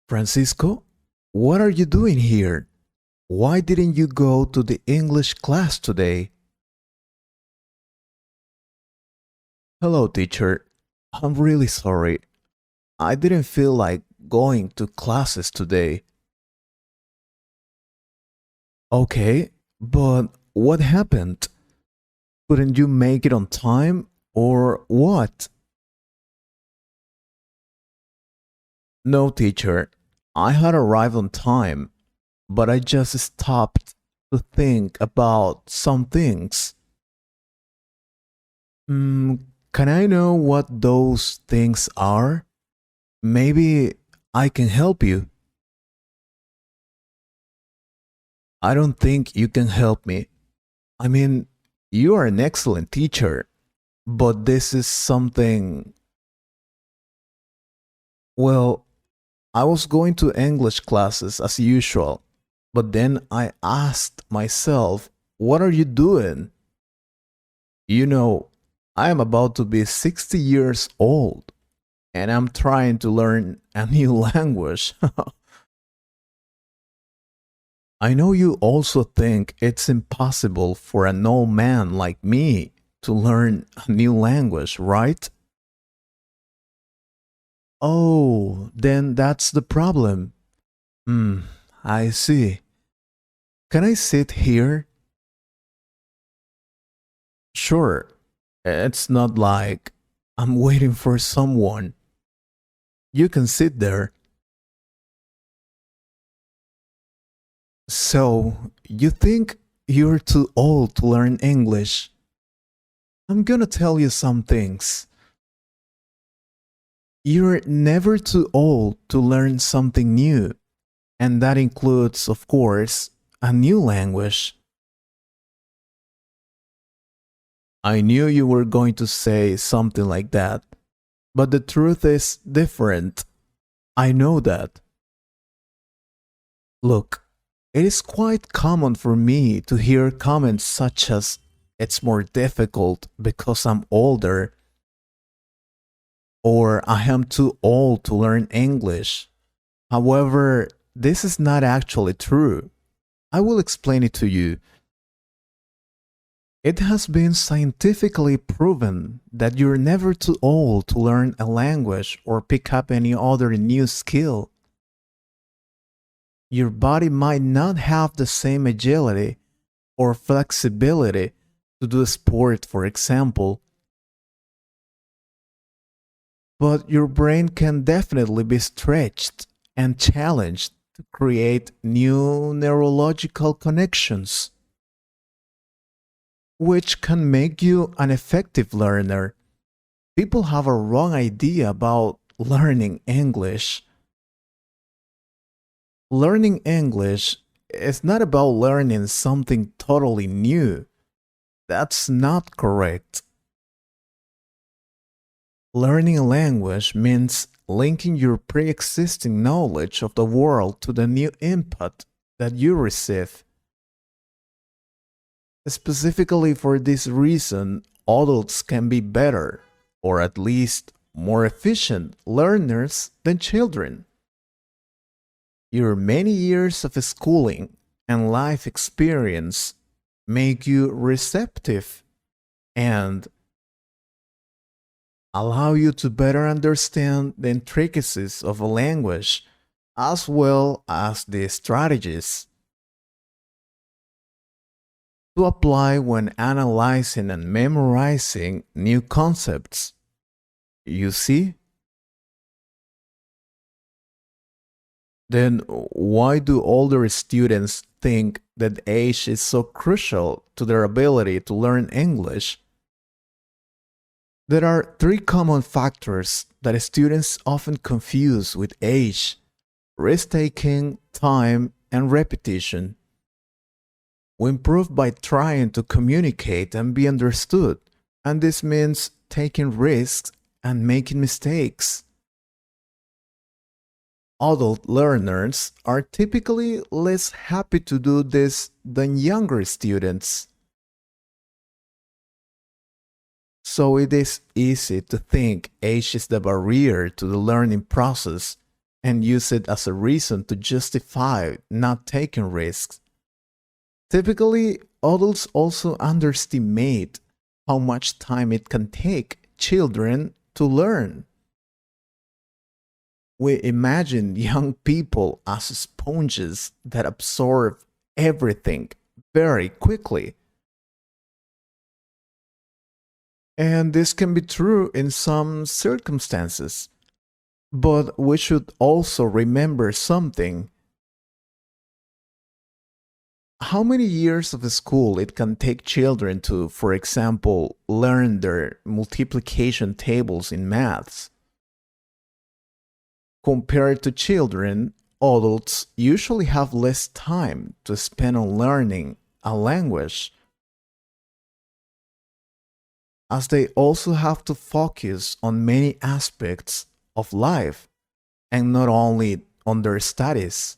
Francisco, what are you doing here? Why didn't you go to the English class today? Hello, teacher. I'm really sorry. I didn't feel like going to classes today. Okay, but what happened? Couldn't you make it on time or what? No, teacher. I had arrived on time, but I just stopped to think about some things. Hmm, can I know what those things are? Maybe I can help you. I don't think you can help me. I mean, you are an excellent teacher, but this is something. Well, I was going to English classes as usual, but then I asked myself, what are you doing? You know, I am about to be 60 years old and I'm trying to learn a new language. I know you also think it's impossible for an old man like me to learn a new language, right? Oh, then that's the problem. Hmm, I see. Can I sit here? Sure. It's not like I'm waiting for someone. You can sit there. So, you think you're too old to learn English? I'm gonna tell you some things. You're never too old to learn something new, and that includes, of course, a new language. I knew you were going to say something like that, but the truth is different. I know that. Look, it is quite common for me to hear comments such as, it's more difficult because I'm older, or I am too old to learn English. However, this is not actually true. I will explain it to you. It has been scientifically proven that you're never too old to learn a language or pick up any other new skill. Your body might not have the same agility or flexibility to do sport, for example, but your brain can definitely be stretched and challenged to create new neurological connections, which can make you an effective learner. People have a wrong idea about learning English. Learning English is not about learning something totally new. That's not correct. Learning a language means linking your pre existing knowledge of the world to the new input that you receive. Specifically for this reason, adults can be better, or at least more efficient learners than children. Your many years of schooling and life experience make you receptive and allow you to better understand the intricacies of a language as well as the strategies to apply when analyzing and memorizing new concepts. You see? Then why do older students think that age is so crucial to their ability to learn English? There are three common factors that students often confuse with age: risk taking, time, and repetition. We improve by trying to communicate and be understood, and this means taking risks and making mistakes. Adult learners are typically less happy to do this than younger students. So it is easy to think age is the barrier to the learning process, and use it as a reason to justify not taking risks. Typically, adults also underestimate how much time it can take children to learn. We imagine young people as sponges that absorb everything very quickly. And this can be true in some circumstances. But we should also remember something. How many years of school it can take children to, for example, learn their multiplication tables in maths? Compared to children, adults usually have less time to spend on learning a language, as they also have to focus on many aspects of life and not only on their studies.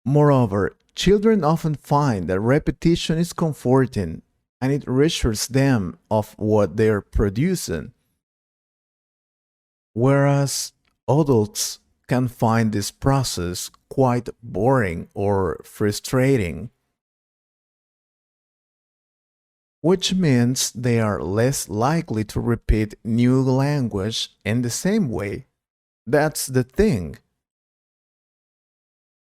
Moreover, children often find that repetition is comforting and it reassures them of what they are producing, whereas adults can find this process quite boring or frustrating, which means they are less likely to repeat new language in the same way. That's the thing.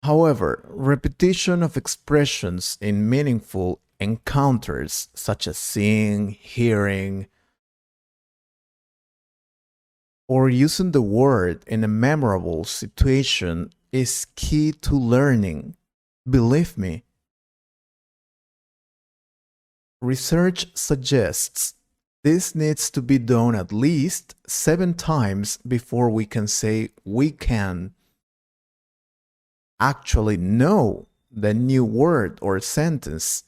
However, repetition of expressions in meaningful encounters, such as seeing, hearing, or using the word in a memorable situation, is key to learning. Believe me, research suggests this needs to be done at least 7 times before we can say we can actually know the new word or sentence.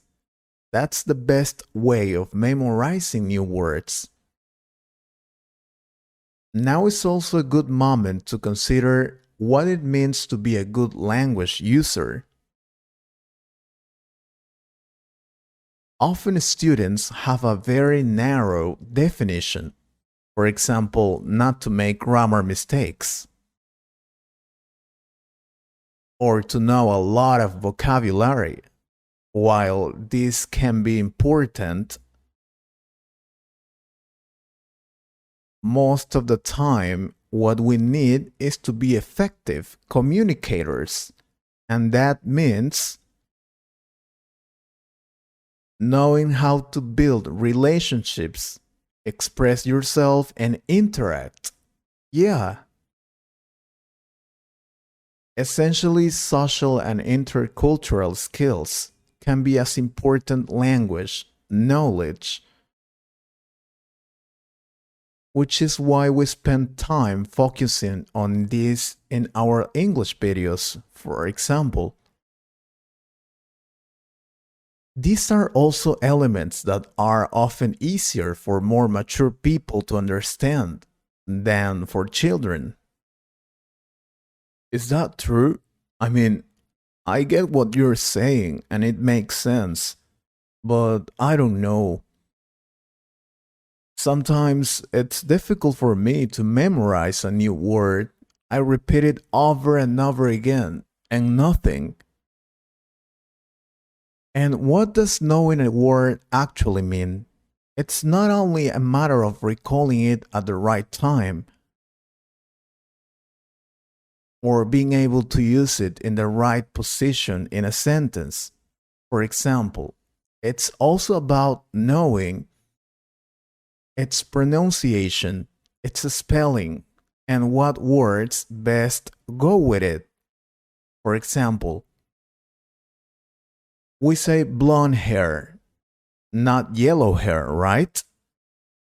That's the best way of memorizing new words. Now is also a good moment to consider what it means to be a good language user. Often students have a very narrow definition. For example, not to make grammar mistakes, or to know a lot of vocabulary. While this can be important, most of the time what we need is to be effective communicators, and that means knowing how to build relationships, express yourself, and interact. Yeah, essentially, social and intercultural skills can be as important language knowledge, which is why we spend time focusing on this in our English videos, for example. These are also elements that are often easier for more mature people to understand than for children. Is that true? I mean, I get what you're saying and it makes sense, but I don't know. Sometimes it's difficult for me to memorize a new word. I repeat it over and over again, and nothing. And what does knowing a word actually mean? It's not only a matter of recalling it at the right time or being able to use it in the right position in a sentence. For example, it's also about knowing its pronunciation, its spelling, and what words best go with it. For example, we say blonde hair, not yellow hair, right?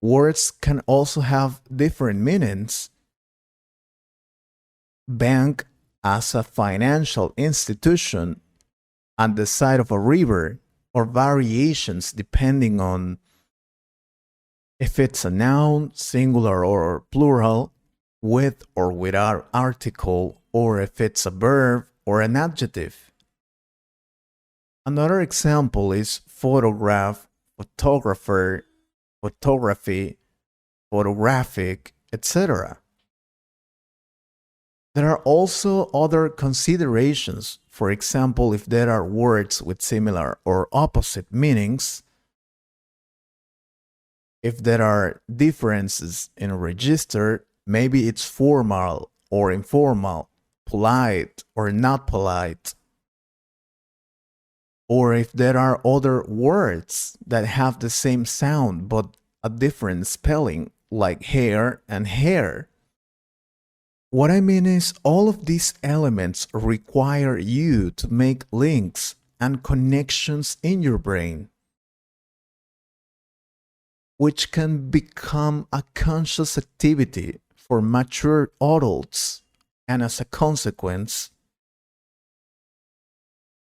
Words can also have different meanings. Bank as a financial institution at the side of a river, or variations depending on if it's a noun, singular or plural, with or without article, or if it's a verb or an adjective. Another example is photograph, photographer, photography, photographic, etc. There are also other considerations. For example, if there are words with similar or opposite meanings, if there are differences in register, maybe it's formal or informal, polite or not polite, or if there are other words that have the same sound but a different spelling, like hair and hair. What I mean is, all of these elements require you to make links and connections in your brain, which can become a conscious activity for mature adults, and as a consequence,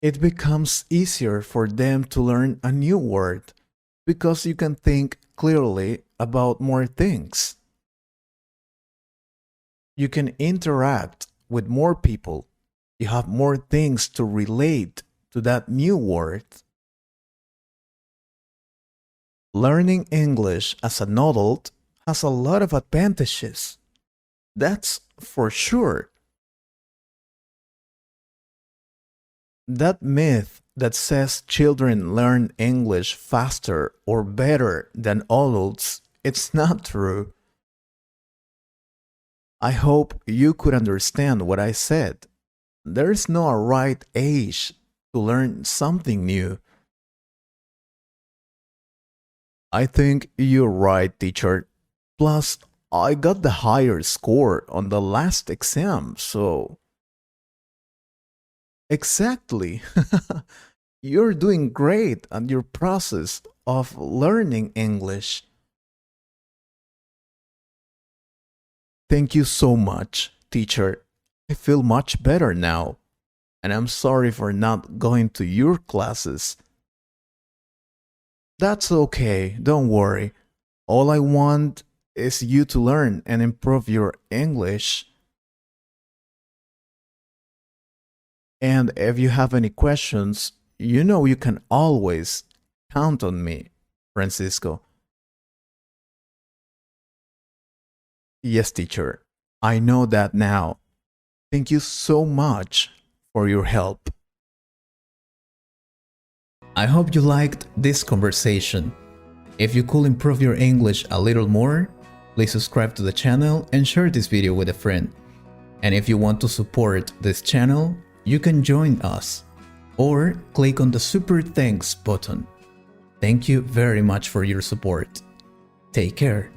it becomes easier for them to learn a new word because you can think clearly about more things. You can interact with more people. You have more things to relate to that new word. Learning English as an adult has a lot of advantages. That's for sure. That myth that says children learn English faster or better than adults, it's not true. I hope you could understand what I said. There's no right age to learn something new. I think you're right, teacher. Plus, I got the higher score on the last exam, so... Exactly. You're doing great on your process of learning English. Thank you so much, teacher. I feel much better now, and I'm sorry for not going to your classes. That's okay, don't worry. All I want is you to learn and improve your English. And if you have any questions, you know you can always count on me, Francisco. Yes, teacher. I know that now. Thank you so much for your help. I hope you liked this conversation. If you could improve your English a little more, please subscribe to the channel and share this video with a friend. And if you want to support this channel, you can join us or click on the Super Thanks button. Thank you very much for your support. Take care.